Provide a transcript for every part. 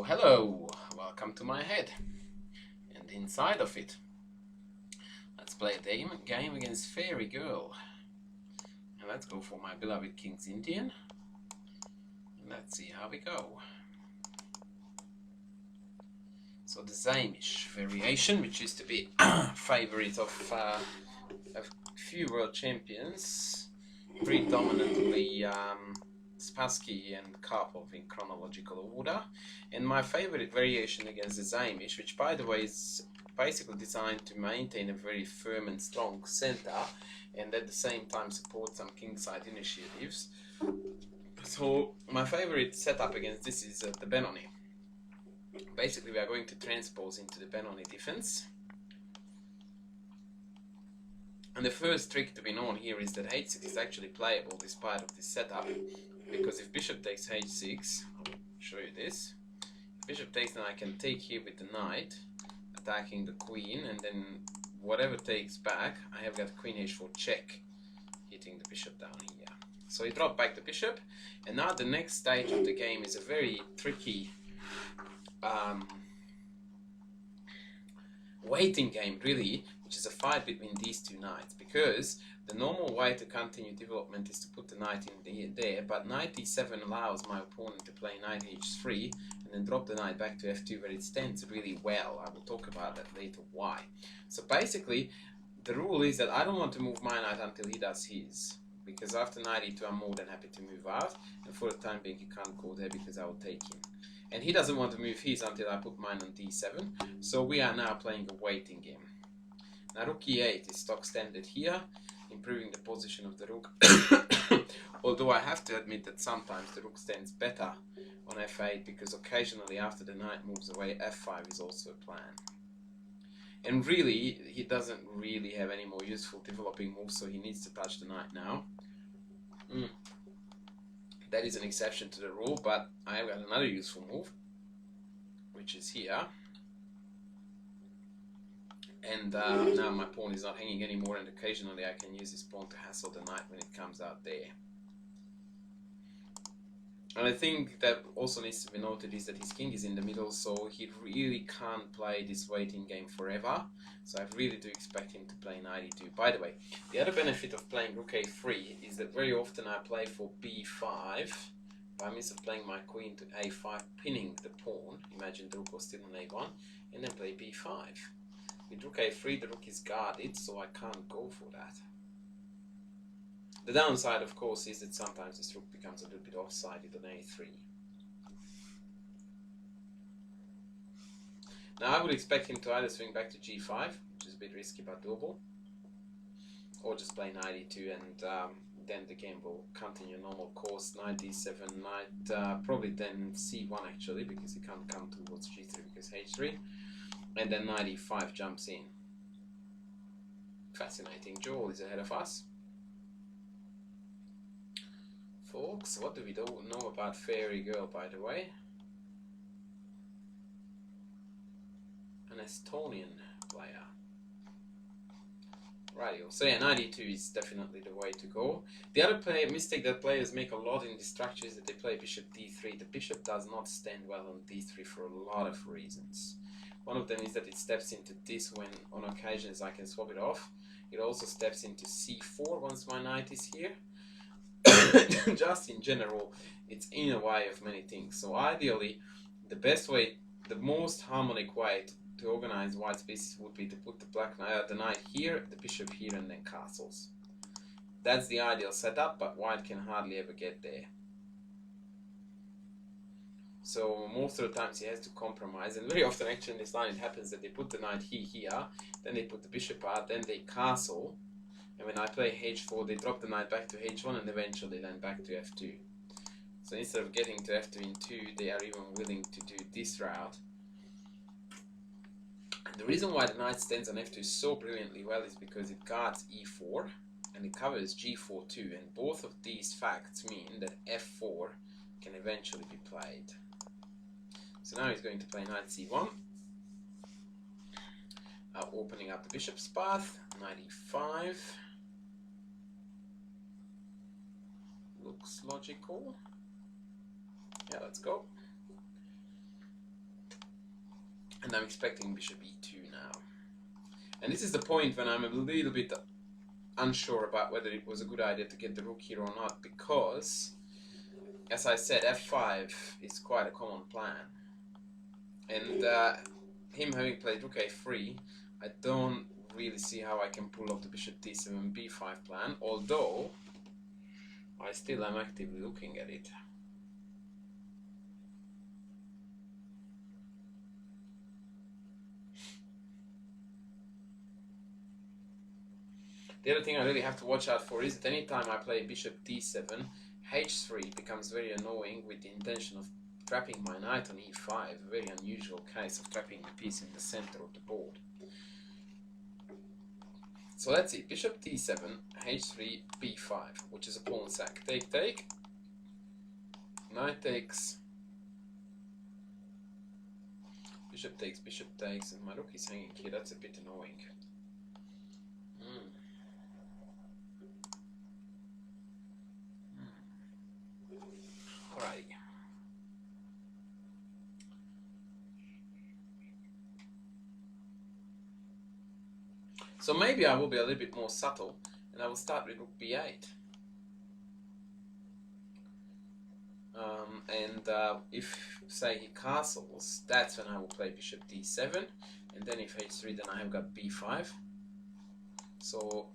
So hello, welcome to my head and inside of it. Let's play a game against Fairygirl. And let's go for my beloved Kings Indian. And let's see how we go. So the Saemisch variation, which used to be favorite of a few world champions, predominantly Spassky and Karpov in chronological order, and my favorite variation against the Saemisch, which by the way is basically designed to maintain a very firm and strong center and at the same time support some kingside initiatives. So my favorite setup against this is the Benoni. Basically we are going to transpose into the Benoni defense. And the first trick to be known here is that h6 is actually playable despite of this setup, because if bishop takes h6, I'll show you this. If bishop takes, then I can take here with the knight, attacking the queen, and then whatever takes back, I have got queen h4 check, hitting the bishop down here. So he dropped back the bishop, and now the next stage of the game is a very tricky waiting game, really, which is a fight between these two knights, because the normal way to continue development is to put the knight in there, but knight d7 allows my opponent to play knight h3 and then drop the knight back to f2, where it stands really well. I will talk about that later why. So basically the rule is that I don't want to move my knight until he does his, because after knight e2 I'm more than happy to move out, and for the time being he can't go there because I will take him. And he doesn't want to move his until I put mine on d7, so we are now playing a waiting game. Now rook e8 is stock standard here, improving the position of the rook. Although I have to admit that sometimes the rook stands better on f8, because occasionally after the knight moves away, f5 is also a plan. And really, he doesn't really have any more useful developing moves, so he needs to touch the knight now. That is an exception to the rule, but I have got another useful move, which is here. And now my pawn is not hanging anymore, and occasionally I can use this pawn to hassle the knight when it comes out there. And I think that also needs to be noted is that his king is in the middle, so he really can't play this waiting game forever. So I really do expect him to play knight e2. By the way, the other benefit of playing rook a3 is that very often I play for b5 by means of playing my queen to a5, pinning the pawn. Imagine the rook was still on a1, and then play b5. With rook a3 the rook is guarded, so I can't go for that. The downside, of course, is that sometimes this rook becomes a little bit offsided on a3. Now I would expect him to either swing back to g5, which is a bit risky but doable, or just play knight e2, and then the game will continue normal course. Knight d7, knight probably then c1 actually, because he can't come towards g3 because h3, and then knight e5 jumps in. Fascinating. Joel is ahead of us. Folks, what do we know about Fairygirl, by the way? An Estonian player. Rightio. So yeah, knight e2 is definitely the way to go. The other mistake that players make a lot in this structure is that they play bishop d3. The bishop does not stand well on d3 for a lot of reasons. One of them is that it steps into this when on occasions I can swap it off. It also steps into c4 once my knight is here. Just in general, it's in a way of many things. So ideally, the best way, the most harmonic way to organize white spaces would be to put the knight here, the bishop here, and then castles. That's the ideal setup, but white can hardly ever get there. So most of the times he has to compromise, and very often actually in this line it happens that they put the knight here, then they put the bishop out, then they castle. And when I play h4, they drop the knight back to h1 and eventually land back to f2. So instead of getting to f2 in 2, they are even willing to do this route. And the reason why the knight stands on f2 so brilliantly well is because it guards e4 and it covers g4 too. And both of these facts mean that f4 can eventually be played. So now he's going to play knight c1. Opening up the bishop's path, knight e5. Looks logical. Yeah, let's go. And I'm expecting bishop e2 now. And this is the point when I'm a little bit unsure about whether it was a good idea to get the rook here or not, because, as I said, f5 is quite a common plan. And him having played rook a3, I don't really see how I can pull off the bishop d7 b5 plan, although I still am actively looking at it. The other thing I really have to watch out for is that anytime I play bishop d7, h3 becomes very annoying with the intention of trapping my knight on e5, a very unusual case of trapping the piece in the center of the board. So let's see, bishop d7, h3, b5, which is a pawn sack. Take, take, knight takes, bishop takes, and my rook is hanging here. That's a bit annoying. Alrighty. So maybe I will be a little bit more subtle, and I will start with rook b8. If, say, he castles, that's when I will play bishop d7, and then if h3, then I have got b5. So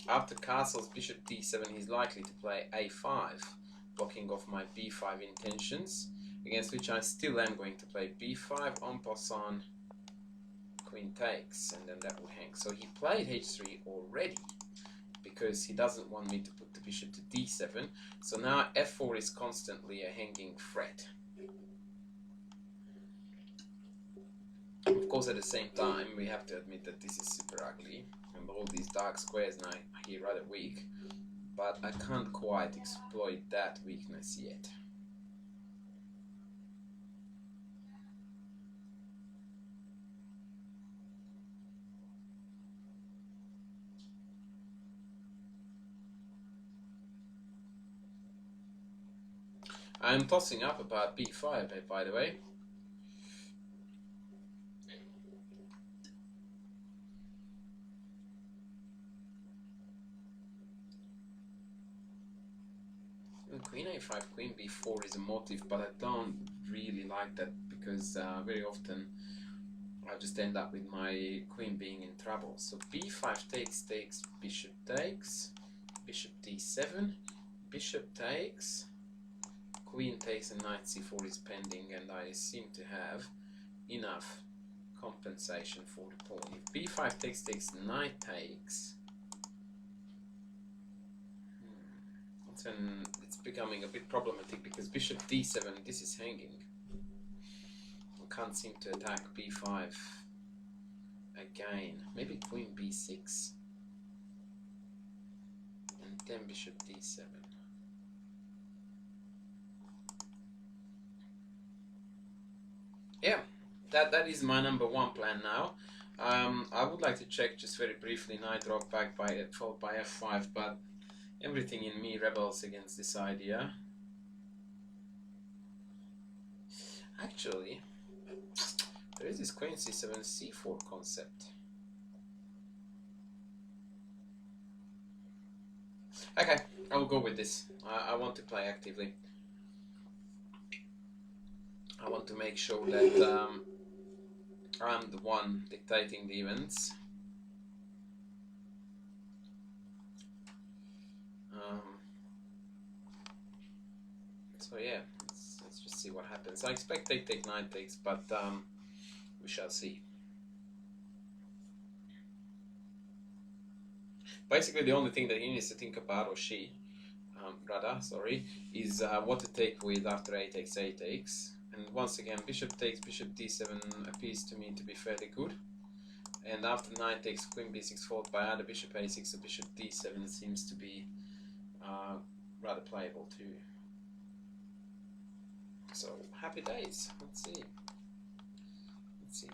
after castles bishop d7, he's likely to play a5, blocking off my b5 intentions, against which I still am going to play b5, en passant, queen takes, and then that will hang. So he played h3 already, because he doesn't want me to put the bishop to d7. So now f4 is constantly a hanging threat. Of course, at the same time, we have to admit that this is super ugly, and all these dark squares now are here rather weak, but I can't quite exploit that weakness yet. I'm tossing up about b5, by the way. Queen a5, queen b4 is a motive, but I don't really like that, because very often I just end up with my queen being in trouble. So b5 takes, bishop takes, bishop d7, bishop takes, queen takes, and knight c4 is pending, and I seem to have enough compensation for the pawn. If b5 takes, knight takes, and it's becoming a bit problematic, because bishop d7, this is hanging. I can't seem to attack b5 again. Maybe queen b6, and then bishop d7. Yeah, that is my number one plan now. I would like to check just very briefly knight rock back by followed by f5, but everything in me rebels against this idea. Actually, there is this queen c7 c4 concept. Okay, I will go with this. I want to play actively. I want to make sure that I'm the one dictating the events. So yeah, let's just see what happens. I expect take, knight takes, but we shall see. Basically, the only thing that he needs to think about, or she, rather, sorry, is what to take with after a takes. And once again, bishop takes, bishop d7 appears to me to be fairly good. And after knight takes, queen b6 followed by either bishop a6 or bishop d7 seems to be rather playable too. So happy days. Let's see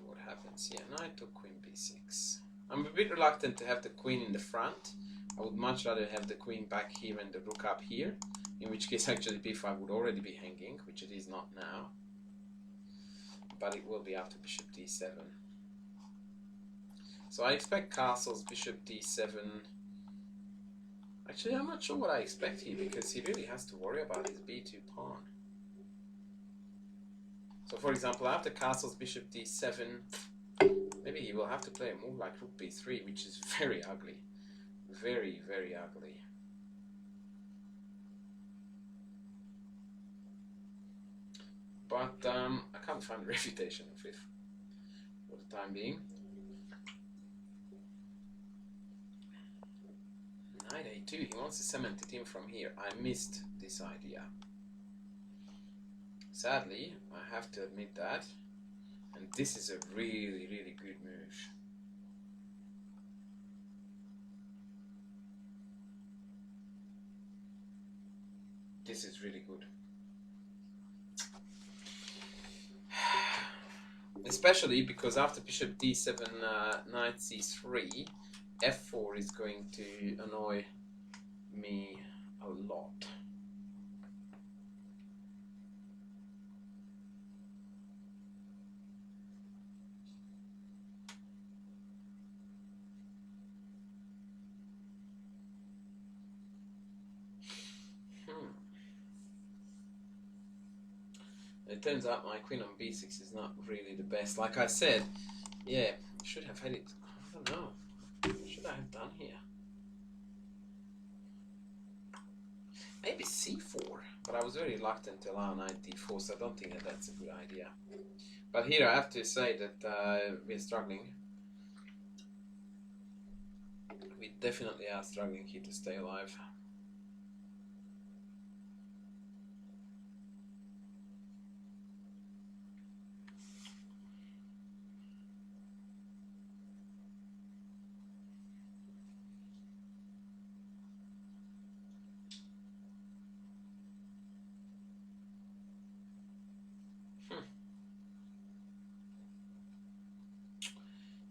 what happens here. Knight to queen b6. I'm a bit reluctant to have the queen in the front. I would much rather have the queen back here and the rook up here, in which case actually b5 would already be hanging, which it is not now. but it will be after bishop d7. So I expect castles, bishop d7. Actually, I'm not sure what I expect here, because he really has to worry about his b2 pawn. So for example, after castles, bishop d7, maybe he will have to play a move like rook b3, which is very ugly. Very, very ugly. But I can't find a refutation of it for the time being. Knight a2, he wants to cement it in from here. I missed this idea. Sadly, I have to admit that. And this is a really, really good move. This is really good. Especially because after bishop d7, knight c3, f4 is going to annoy me a lot. It turns out my queen on b6 is not really the best. Like I said, yeah, should have had it. I don't know. What should I have done here? Maybe c4, but I was very reluctant to allow knight d4, so I don't think that that's a good idea. But here I have to say that we're struggling. We definitely are struggling here to stay alive.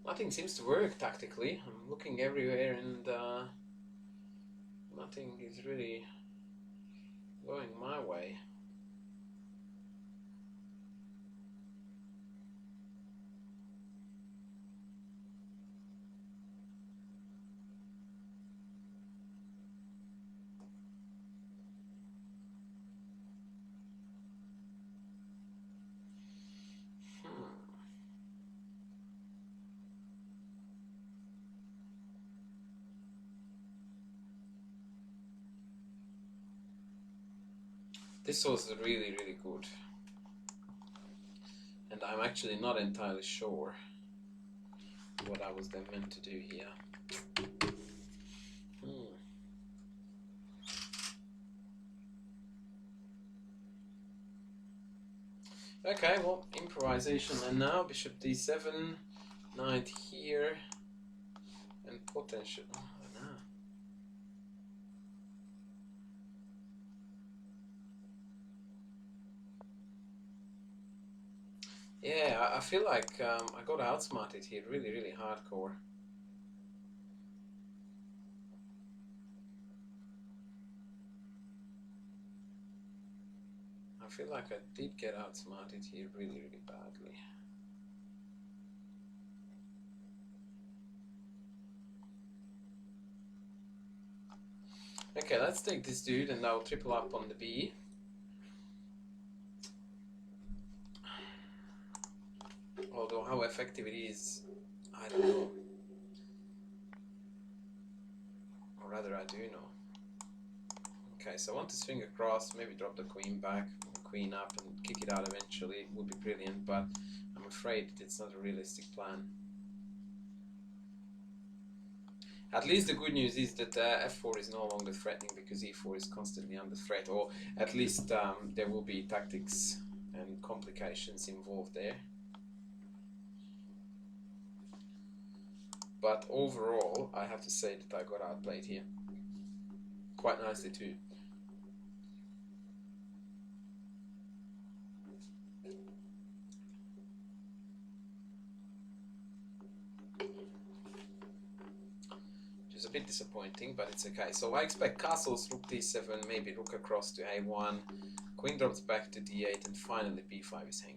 Nothing seems to work tactically. I'm looking everywhere and nothing is really going my way. This was really, really good. And I'm actually not entirely sure what I was then meant to do here. Okay, well, improvisation. And now bishop d7, knight here, and potential. Oh, no. Yeah, I feel like I got outsmarted here, really, really hardcore. I feel like I did get outsmarted here really, really badly. Okay, let's take this dude and I'll triple up on the B. Although how effective it is, I don't know. Or rather, I do know. Okay, so I want to swing across, maybe drop the queen back, queen up and kick it out eventually. It would be brilliant, but I'm afraid it's not a realistic plan. At least the good news is that f4 is no longer threatening because e4 is constantly under threat, or at least there will be tactics and complications involved there. But overall, I have to say that I got outplayed here. Quite nicely too. Which is a bit disappointing, but it's okay. So I expect castles, rook d7, maybe rook across to a1, queen drops back to d8, and finally b5 is hanging.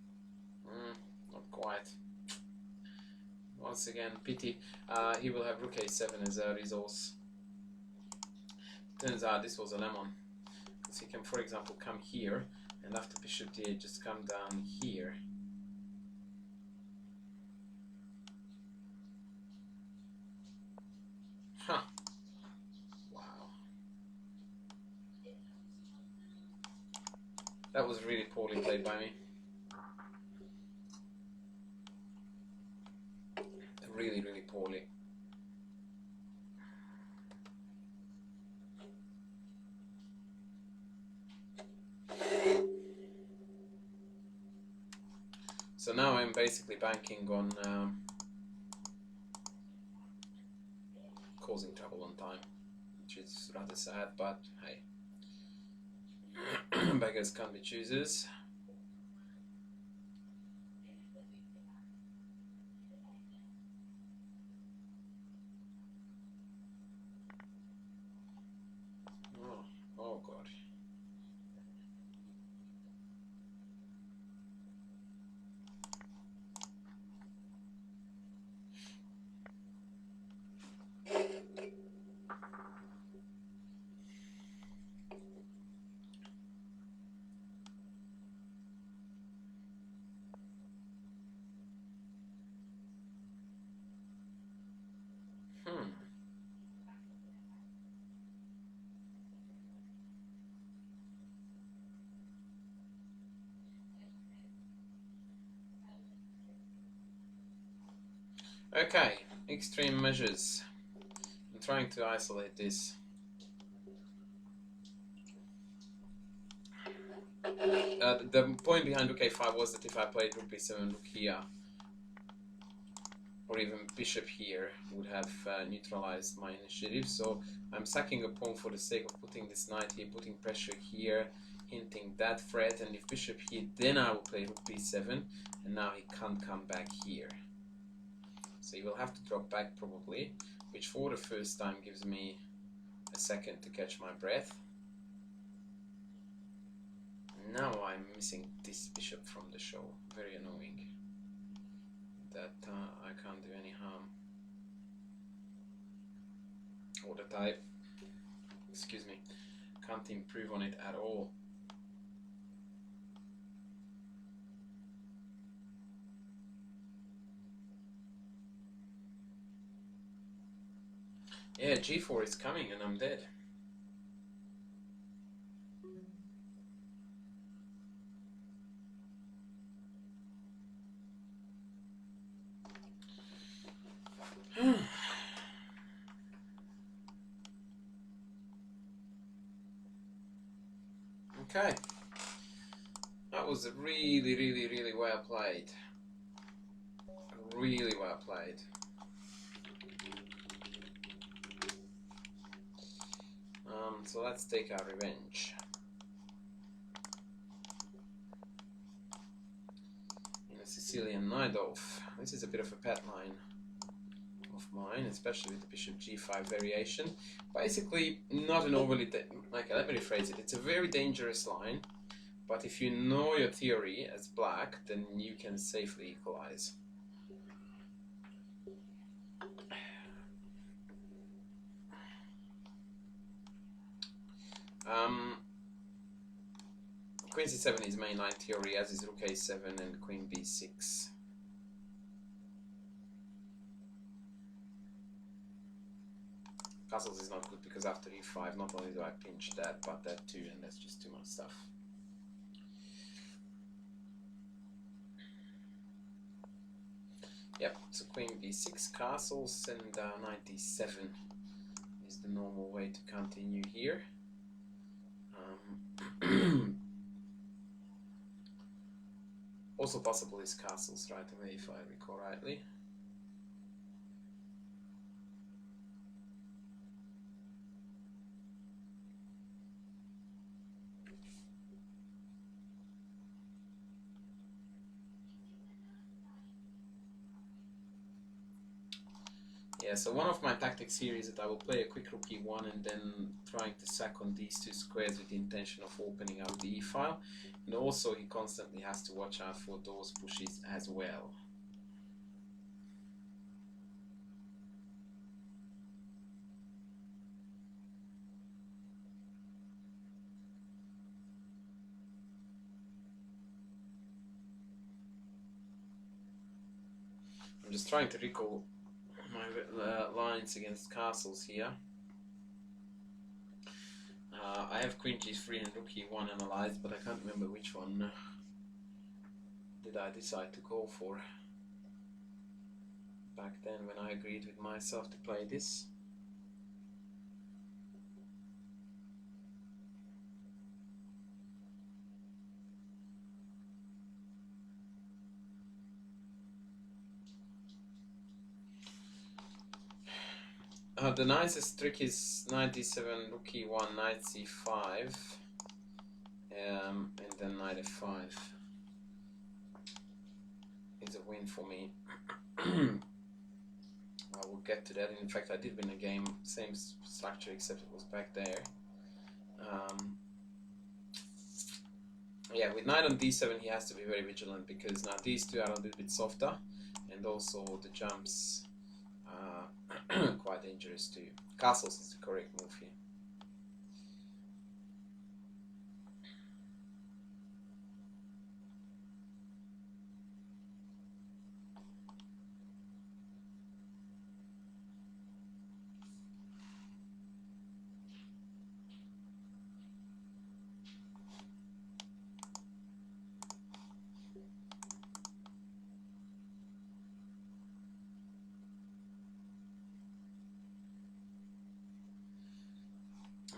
once again, pity. He will have rook a7 as a resource. Turns out this was a lemon, because he can, for example, come here, and after bishop d8 just come down here. Huh. Wow. That was really poorly played by me. Really, really poorly. So now I'm basically banking on causing trouble on time, which is rather sad, but hey, beggars can't be choosers. Oh god. Okay, extreme measures. I'm trying to isolate this. The point behind rook a5 was that if I played rook b7, rook here, or even bishop here, would have neutralized my initiative. So I'm sacking a pawn for the sake of putting this knight here, putting pressure here, hinting that threat, and if bishop here, then I will play rook b7, and now he can't come back here. So he will have to drop back probably, which for the first time gives me a second to catch my breath. Now I'm missing this bishop from the show. Very annoying. That I can't do any harm. Or that I, excuse me, can't improve on it at all. Yeah, g4 is coming and I'm dead. Okay. That was really, really, really well played. Really well played. So let's take our revenge. In a Sicilian Najdorf. This is a bit of a pet line of mine, especially with the bishop g5 variation. Basically, not an overly, let me rephrase it. It's a very dangerous line, but if you know your theory as black, then you can safely equalize. Queen c7 is mainline theory, as is rook a7 and queen b6. Castles is not good because after e5, not only do I pinch that, but that too, and that's just too much stuff. Yep, so queen b6 castles, and knight d7 is the normal way to continue here. Also possible is castles right away, if I recall rightly. Yeah, so one of my tactics here is that I will play a quick rook e1 and then trying to sack on these two squares with the intention of opening up the e-file. And also he constantly has to watch out for those pushes as well. I'm just trying to recall my lines against castles here. I have queen g3 and rook e1 analyzed, but I can't remember which one did I decide to go for back then when I agreed with myself to play this. The nicest trick is knight d7, rook e1, knight c5, and then knight f5 is a win for me. I will get to that. In fact, I did win a game, same structure except it was back there. Yeah, with knight on d7 he has to be very vigilant, because now these two are a little bit softer, and also the jumps quite dangerous too. Castles is the correct move here.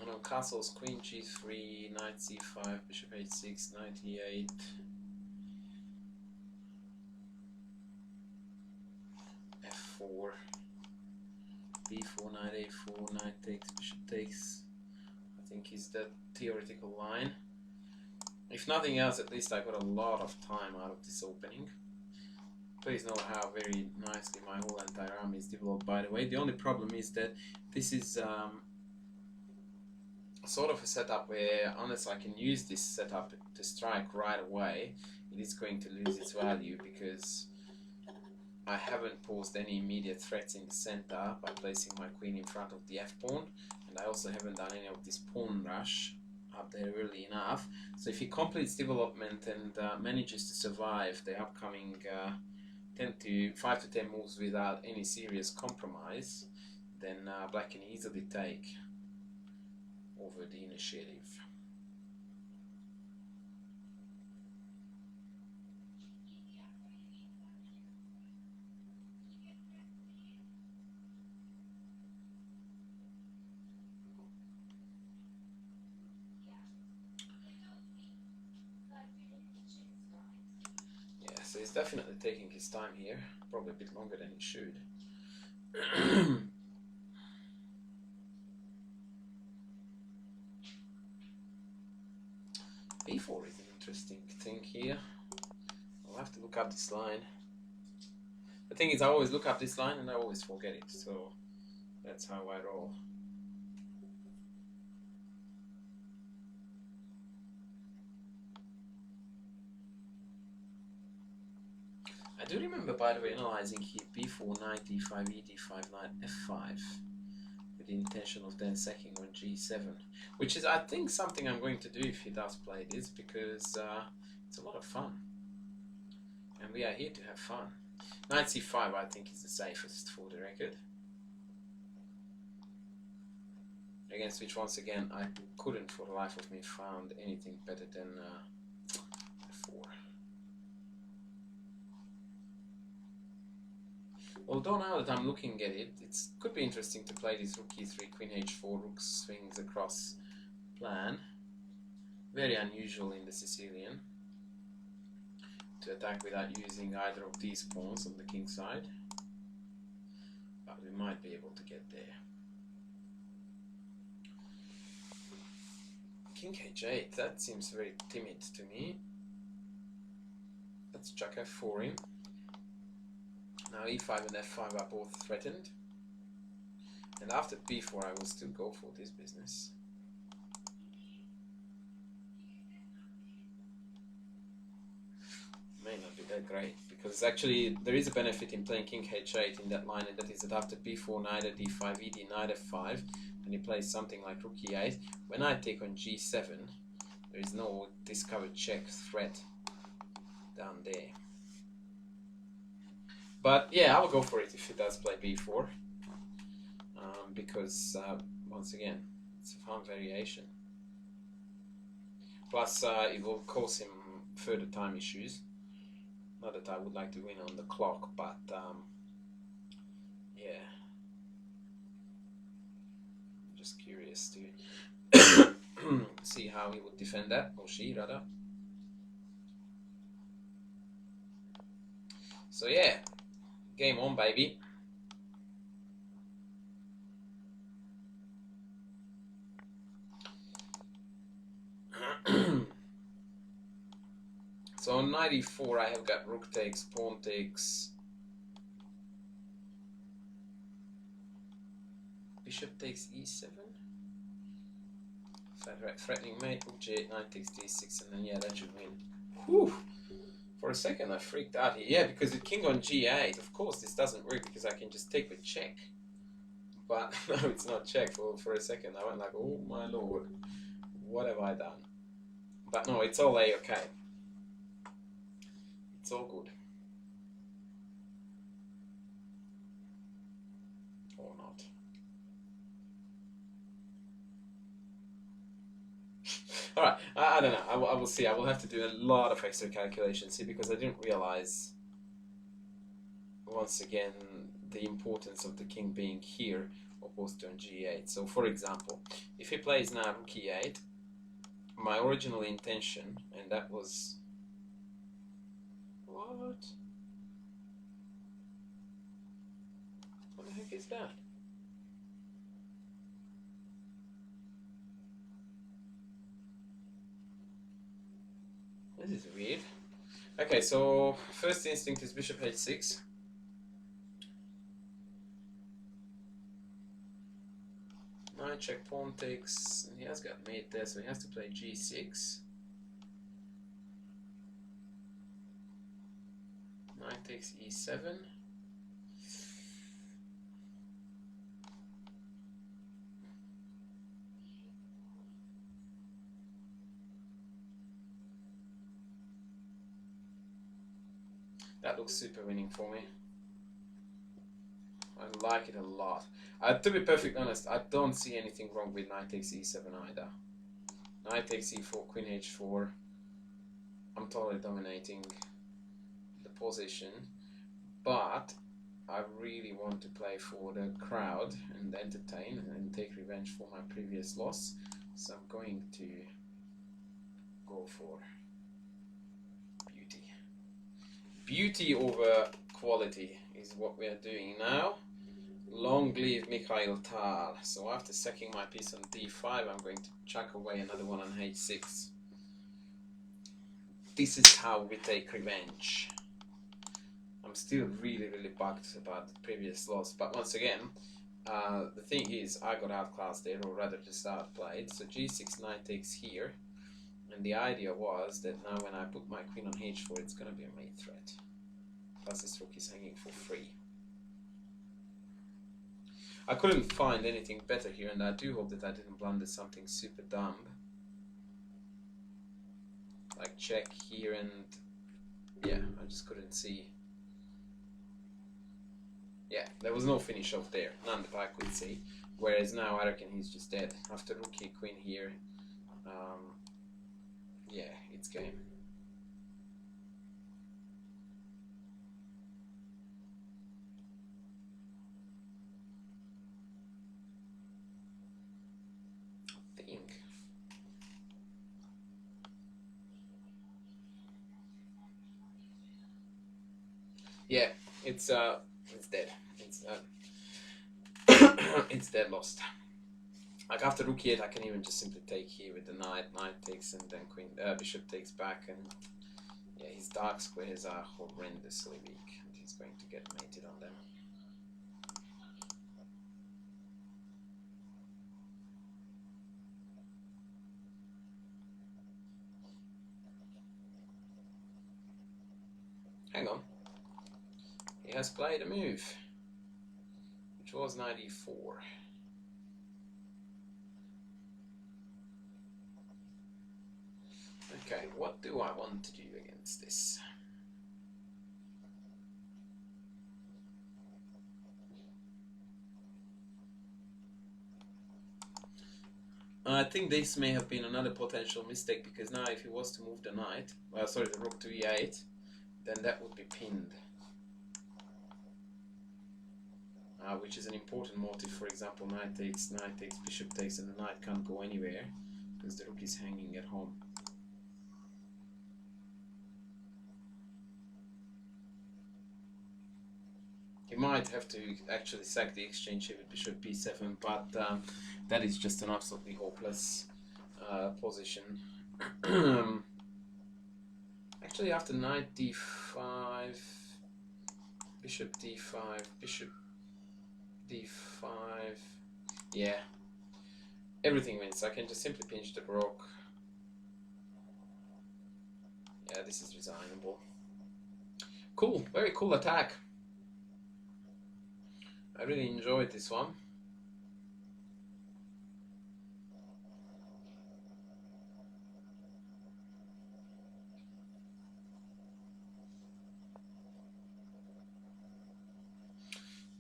And on castles, queen g3, knight c5, bishop h6, knight e8. f4, b4, knight a4, knight takes, bishop takes, I think is the theoretical line. If nothing else, at least I got a lot of time out of this opening. Please know how very nicely my whole entire army is developed, by the way. The only problem is that this is sort of a setup where, unless I can use this setup to strike right away, it is going to lose its value, because I haven't posed any immediate threats in the center by placing my queen in front of the f-pawn, and I also haven't done any of this pawn rush up there early enough. So if he completes development and manages to survive the upcoming 5 to 10 moves without any serious compromise, then black can easily take over the initiative. Yeah, so he's definitely taking his time here, probably a bit longer than he should. b4 is an interesting thing here. I'll have to look up this line. The thing is, I always look up this line and I always forget it, so that's how I roll. I do remember, by the way, analyzing here b4, knight d5, e d5, knight f5 with the intention of then sacking on g7, which is, I think, something I'm going to do if he does play this, because it's a lot of fun and we are here to have fun. Knight c5 I think is the safest, for the record, against which, once again, I couldn't for the life of me found anything better than f4. Although now that I'm looking at it, it could be interesting to play this rook e3, queen h4, rook swings across plan. Very unusual in the Sicilian to attack without using either of these pawns on the king side, but we might be able to get there. King h8, that seems very timid to me. Let's chuck f4 in. Now e5 and f5 are both threatened, and after b4 I will still go for this business. May not be that great, because actually there is a benefit in playing king h8 in that line, and that is that after b4, knight at d5, ed, knight f5, and he plays something like rook e8, when I take on g7, there is no discovered check threat down there. But yeah, I will go for it if he does play b4, because once again, it's a fun variation. Plus, it will cause him further time issues. Not that I would like to win on the clock, but yeah, I'm just curious to see how he would defend that, or she rather. So yeah, game on, baby. So on knight e4 I have got rook takes, pawn takes, bishop takes e7, threatening mate, rook g8, knight takes d6, and then yeah, that should win. Whew. For a second I freaked out here. Yeah, because with king on g8, of course this doesn't work because I can just take with check. But no, it's not check. For a second I went like, oh my lord, what have I done? But no, it's all a-okay. It's all good. Or not. Alright, I don't know. I will see. I will have to do a lot of extra calculations here because I didn't realize, once again, the importance of the king being here opposed to on g8. So, for example, if he plays now rook e8, my original intention, and that was... What? What the heck is that? This is weird. Okay, so first instinct is bishop h6. Knight check, pawn takes, and he has got mate there, so he has to play g6. Knight takes e7. That looks super winning for me. I like it a lot. To be perfectly honest, I don't see anything wrong with knight takes e7 either. Knight takes e4, queen h4. I'm totally dominating the position, but I really want to play for the crowd and entertain and take revenge for my previous loss. So I'm going to go for beauty. Beauty over quality is what we are doing now. Long live Mikhail Tal. So after sacking my piece on d5, I'm going to chuck away another one on h6. This is how we take revenge. I'm still really bugged about the previous loss, but once again, the thing is, I got outclassed there, or rather just outplayed. So g6, knight takes here, and the idea was that now when I put my queen on h4, it's going to be a mate threat. Plus this rook is hanging for free. I couldn't find anything better here, and I do hope that I didn't blunder something super dumb. Like check here, and yeah, I just couldn't see. Yeah, there was no finish off there, none that I could see. Whereas now I reckon he's just dead. After rook here, queen here, yeah, it's game. I think. Yeah, it's dead. It's dead lost. Like after rook e8, I can even just simply take here with the knight. Knight takes, and then queen, bishop takes back, and yeah, his dark squares are horrendously weak, and he's going to get mated on them. Hang on. He has played a move, which was knight e4. Okay, what do I want to do against this? I think this may have been another potential mistake, because now if he was to move the knight, well, sorry, the rook to e8, then that would be pinned. Which is an important motive. For example, knight takes, bishop takes, and the knight can't go anywhere because the rook is hanging at home. He might have to actually sack the exchange here with bishop b7, but that is just an absolutely hopeless position. Actually, after knight d5, bishop d5, bishop d5, yeah, everything wins. I can just simply pinch the rook. Yeah, this is resignable. Cool, very cool attack. I really enjoyed this one.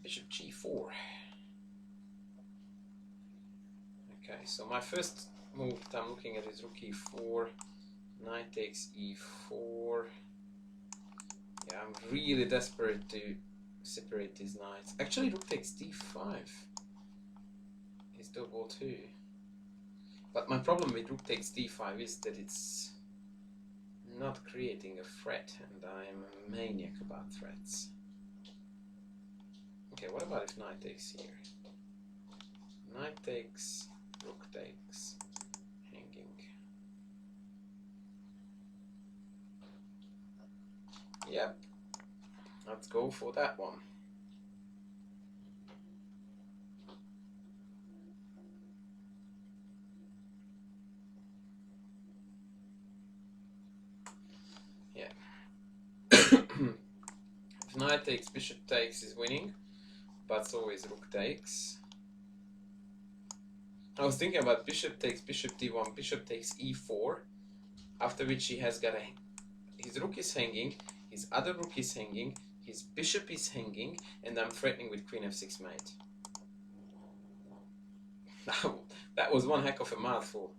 Bishop g4. Okay, so my first move that I'm looking at is rook e4, knight takes e4. Yeah, I'm really desperate to separate these knights. Actually, rook takes d5 is double too. But my problem with rook takes d5 is that it's not creating a threat, and I'm a maniac about threats. Okay, what about if knight takes here? Knight takes, rook takes, hanging. Yep, let's go for that one. Yeah. If knight takes, bishop takes is winning, but so is rook takes. I was thinking about bishop takes, bishop d1, bishop takes e4, after which he has got his rook is hanging, his other rook is hanging, his bishop is hanging, and I'm threatening with queen f6 mate. That was one heck of a mouthful.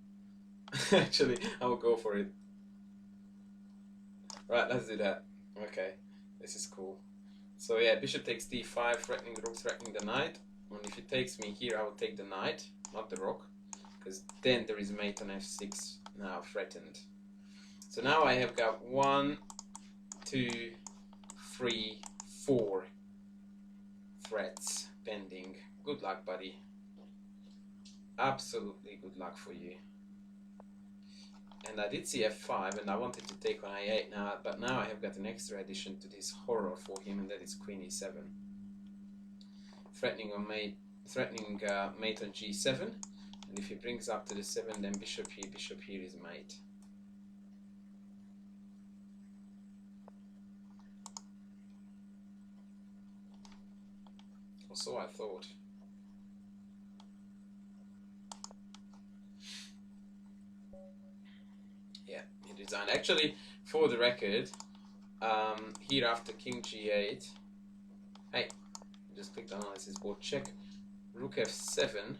Actually, I will go for it. Right, let's do that. Okay, this is cool. So yeah, bishop takes d5, threatening the rook, threatening the knight. And if he takes me here, I will take the knight, not the rook, because then there is mate on f6 now threatened. So now I have got 1, 2, 3, 4 threats pending. Good luck, buddy. Absolutely good luck for you. And I did see f5, and I wanted to take on a8 now, but now I have got an extra addition to this horror for him, and that is queen e7. Threatening on mate, mate on g7, and if he brings up to the 7, then bishop here is mate. Or so I thought. Yeah, he resigned. Actually, for the record, here after king g8, hey, just clicked on analysis board, check rook f7.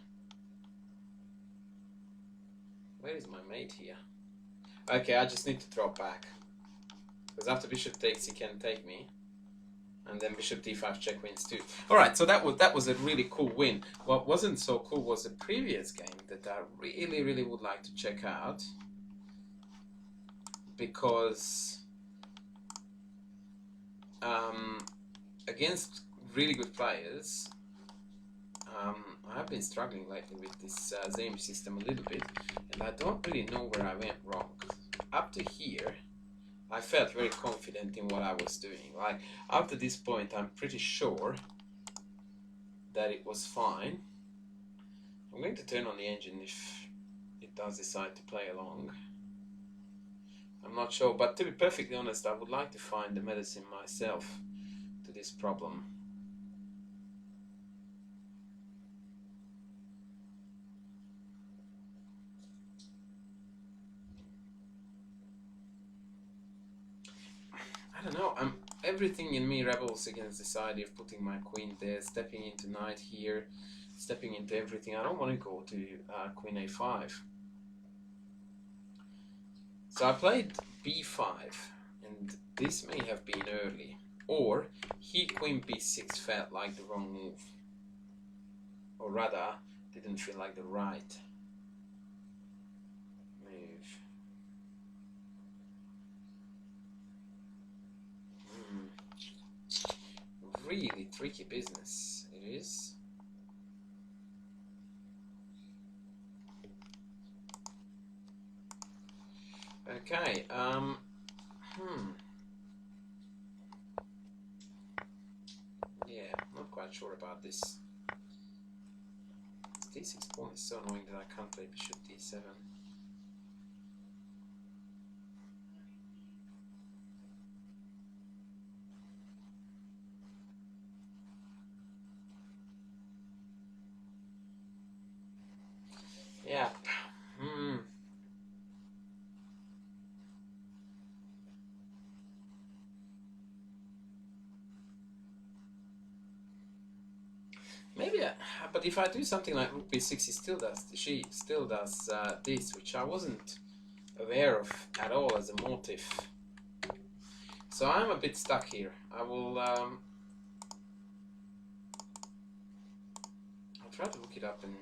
Where is my mate here? Okay, I just need to drop back, because after bishop takes he can take me, and then bishop d5 check wins too. Alright, so that was a really cool win. What wasn't so cool was the previous game that I really would like to check out, because against really good players, I've been struggling lately with this Saemisch system a little bit, and I don't really know where I went wrong. Up to here, I felt very confident in what I was doing. Like, up to this point, I'm pretty sure that it was fine. I'm going to turn on the engine if it does decide to play along. I'm not sure, but to be perfectly honest, I would like to find the medicine myself to this problem. I don't know, everything in me rebels against this idea of putting my queen there, stepping into knight here. stepping into everything. I don't want to go to queen a5. So I played b5, and this may have been early, or he queen b6 felt like the wrong move, or rather didn't feel like the right move. Really tricky business it is. Okay, yeah, not quite sure about this. This d6 pawn is so annoying that I can't play bishop d7. Yeah. Maybe, but if I do something like rook b6, she still does this, which I wasn't aware of at all as a motive. So I'm a bit stuck here. I'll try to look it up in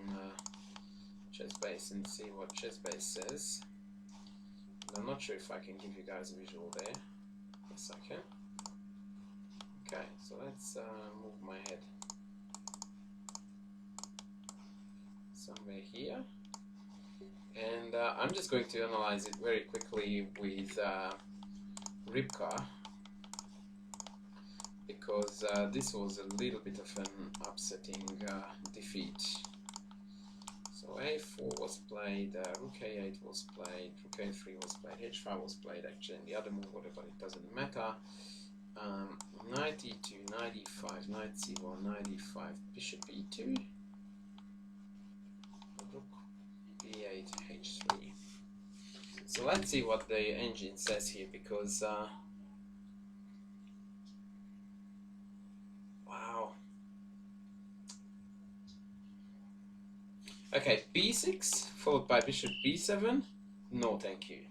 ChessBase and see what ChessBase says. But I'm not sure if I can give you guys a visual there. Yes, I can. Okay, so let's move my head somewhere here, and I'm just going to analyze it very quickly with Ribka, because this was a little bit of an upsetting defeat. So a4 was played, rook a8 was played, rook a3 was played, h5 was played actually, and the other move, whatever, it doesn't matter. Knight e2, knight e5, knight c1, knight e5, bishop e2, rook b8, h3. So let's see what the engine says here, because wow. Okay, b6 followed by bishop b7. No, thank you.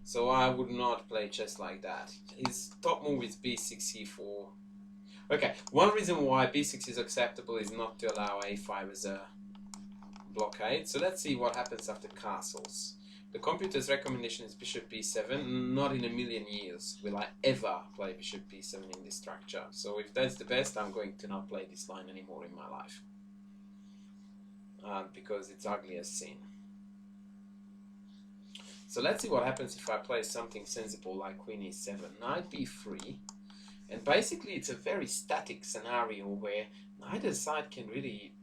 So I would not play chess like that. His top move is b6, c4. Okay, one reason why b6 is acceptable is not to allow a5 as a blockade. So let's see what happens after castles. The computer's recommendation is bishop b7. Not in a million years will I ever play bishop b7 in this structure. So if that's the best, I'm going to not play this line anymore in my life. Because it's ugly as sin. So let's see what happens if I play something sensible like queen e7, knight b3, and basically it's a very static scenario where neither side can really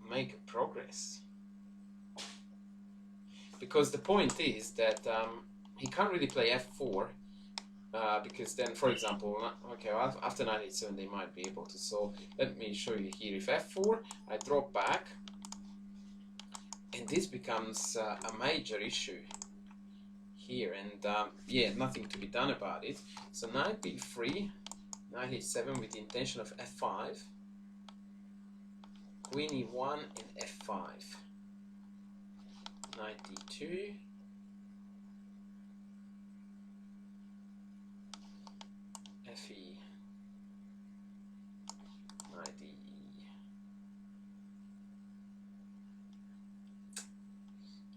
make progress. Because the point is that he can't really play f4, because then, for example, okay, well, after knight e7 they might be able to. So let me show you here. If f4, I drop back, and this becomes a major issue here, and yeah, nothing to be done about it. So knight b3, knight e7 with the intention of f5, queen e1 and f5, knight d2, fe, knight e,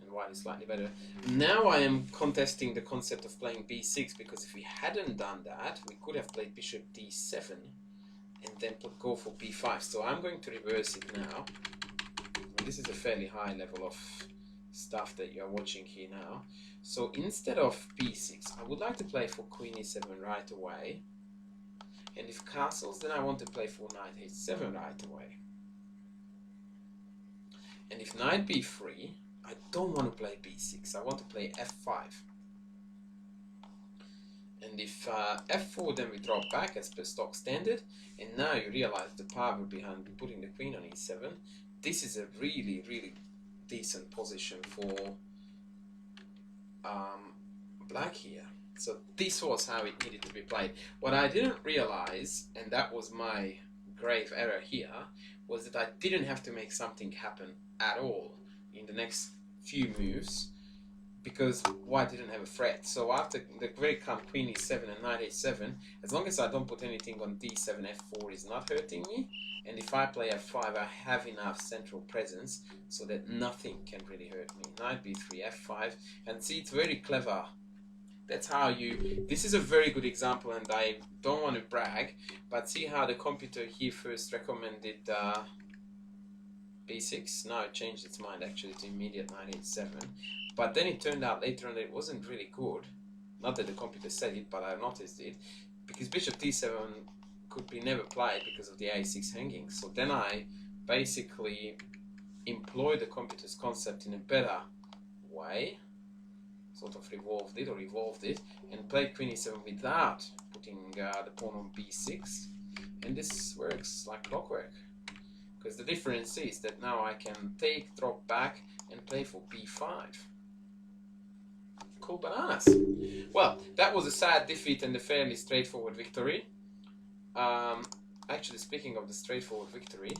and white is slightly better. Now I am contesting the concept of playing b6, because if we hadn't done that, we could have played bishop d7 and then go for b5. So I'm going to reverse it now. And this is a fairly high level of stuff that you're watching here now. So instead of b6, I would like to play for queen e7 right away. And if castles, then I want to play for knight h7 right away. And if knight b3, I don't want to play b6, I want to play f5. And if f4, then we drop back as per stock standard. And now you realize the power behind putting the queen on e7. This is a really, really decent position for black here. So this was how it needed to be played. What I didn't realize, and that was my grave error here was that I didn't have to make something happen at all in the next few moves, because white didn't have a threat. So after the great calm queen e7 and knight a7, as long as I don't put anything on d7, f4 is not hurting me, and if I play f5 I have enough central presence so that nothing can really hurt me. Knight b3, f5, and see, it's very clever. That's how you... This is a very good example, and I don't want to brag, but see how the computer here first recommended b6. Now it changed its mind actually to immediate knight h7. But then it turned out later on that it wasn't really good. Not that the computer said it, but I noticed it. Because bishop d7 could be never played because of the a6 hanging. So then I basically employed the computer's concept in a better way. Sort of revolved it or evolved it. And played queen e7 without putting the pawn on b6. And this works like clockwork. Because the difference is that now I can take, drop back, and play for b5. Cool bananas. Well, that was a sad defeat and a fairly straightforward victory. Actually, speaking of the straightforward victory,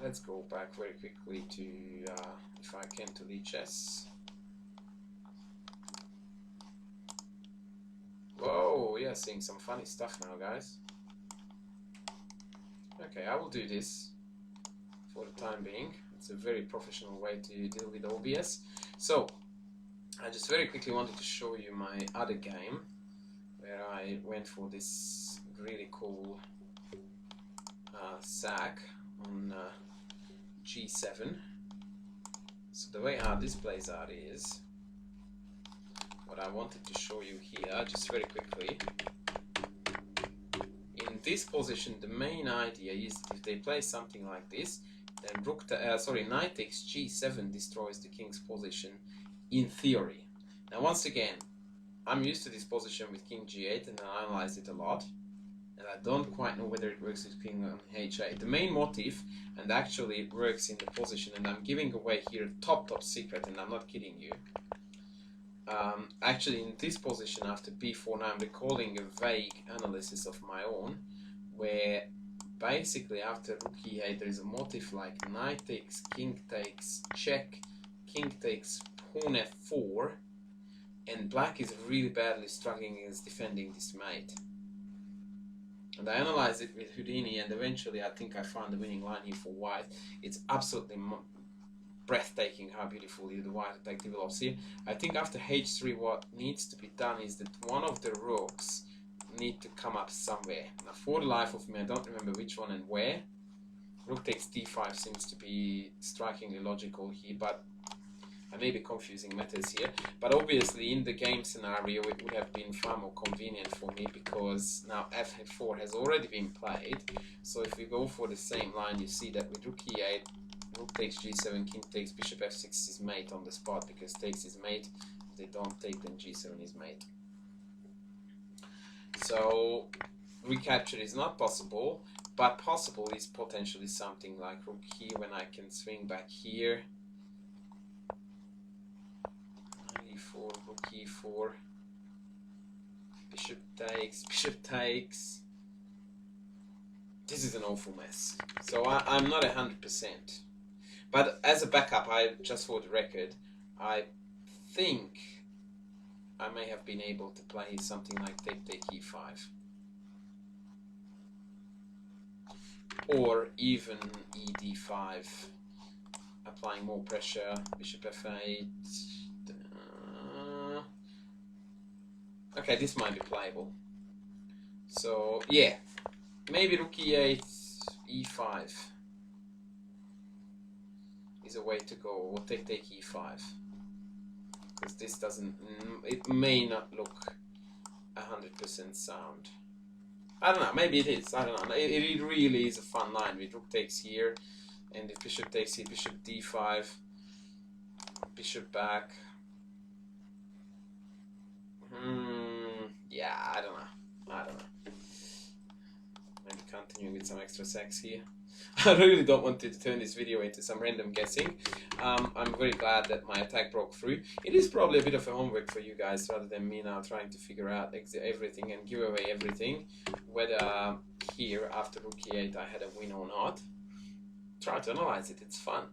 let's go back very quickly to, if I can, to lead chess. Whoa, we are seeing some funny stuff now, guys. Okay, I will do this for the time being. It's a very professional way to deal with OBS. So, I just very quickly wanted to show you my other game, where I went for this really cool sack on g7. So the way how this plays out is, what I wanted to show you here, just very quickly. In this position, the main idea is that if they play something like this, then knight takes g7 destroys the king's position, in theory. Now once again, I'm used to this position with king g8 and I analyzed it a lot, and I don't quite know whether it works with king on h8. The main motive, and actually it works in the position, and I'm giving away here top secret, and I'm not kidding you. Actually in this position after b4, now I'm recalling a vague analysis of my own, where basically after rook e8 there is a motif like knight takes, king takes, check, king takes, pawn f4, and black is really badly struggling against defending this mate. And I analyzed it with Houdini, and eventually I think I found the winning line here for white. It's absolutely breathtaking how beautifully the white attack develops here. I think after h3 what needs to be done is that one of the rooks need to come up somewhere. Now for the life of me I don't remember which one and where. Rook takes d5 seems to be strikingly logical here, but I may be confusing matters here. But obviously in the game scenario it would have been far more convenient for me, because now f4 has already been played. So if we go for the same line, you see that with rook e8, rook takes g7, king takes, bishop f6 is mate on the spot, because takes is mate. If they don't take, then g7 is mate. So recapture is not possible, but possible is potentially something like rook here, when I can swing back here. e4, rook e4, bishop takes. This is an awful mess. So I'm not 100%. But as a backup, just for the record, I think I may have been able to play something like take e5. Or even ed5, applying more pressure, bishop f8. Okay, this might be playable. So, yeah, maybe rook e8, e5 is a way to go, or take e5. Because this doesn't, it may not look 100% sound. I don't know, maybe it is, I don't know. It really is a fun line with rook takes here, and if bishop takes here, bishop d5, bishop back. Yeah, I don't know. Maybe continuing with some extra sex here. I really don't want to turn this video into some random guessing. I'm very glad that my attack broke through. It is probably a bit of a homework for you guys, rather than me now trying to figure out everything and give away everything, whether here after rook e8 I had a win or not. Try to analyze it, it's fun.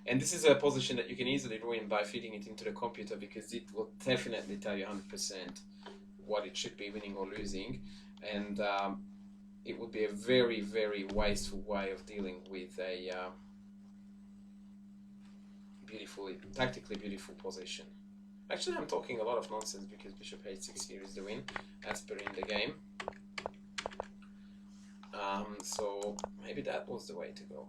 And this is a position that you can easily ruin by feeding it into the computer, because it will definitely tell you 100% what it should be winning or losing. And it would be a very, very wasteful way of dealing with a tactically beautiful position. Actually, I'm talking a lot of nonsense, because bishop h6 here is the win, as per in the game. So maybe that was the way to go.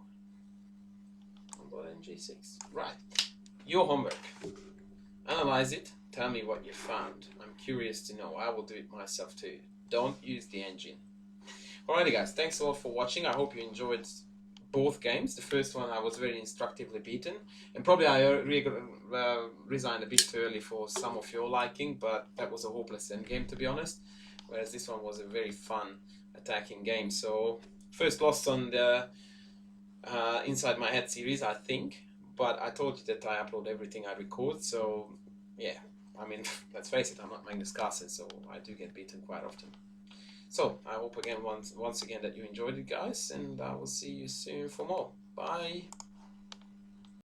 G6. Right. Your homework. Analyze it. Tell me what you found. I'm curious to know. I will do it myself too. Don't use the engine. Alrighty guys, thanks a lot for watching. I hope you enjoyed both games. The first one I was very instructively beaten, and probably I resigned a bit too early for some of your liking, but that was a hopeless endgame, to be honest. Whereas this one was a very fun attacking game. So first loss on the Inside My Head series, I think, but I told you that I upload everything I record, so yeah, I mean, let's face it, I'm not Magnus Carlsen, so I do get beaten quite often. So I hope again once again that you enjoyed it, guys, and I will see you soon for more. Bye.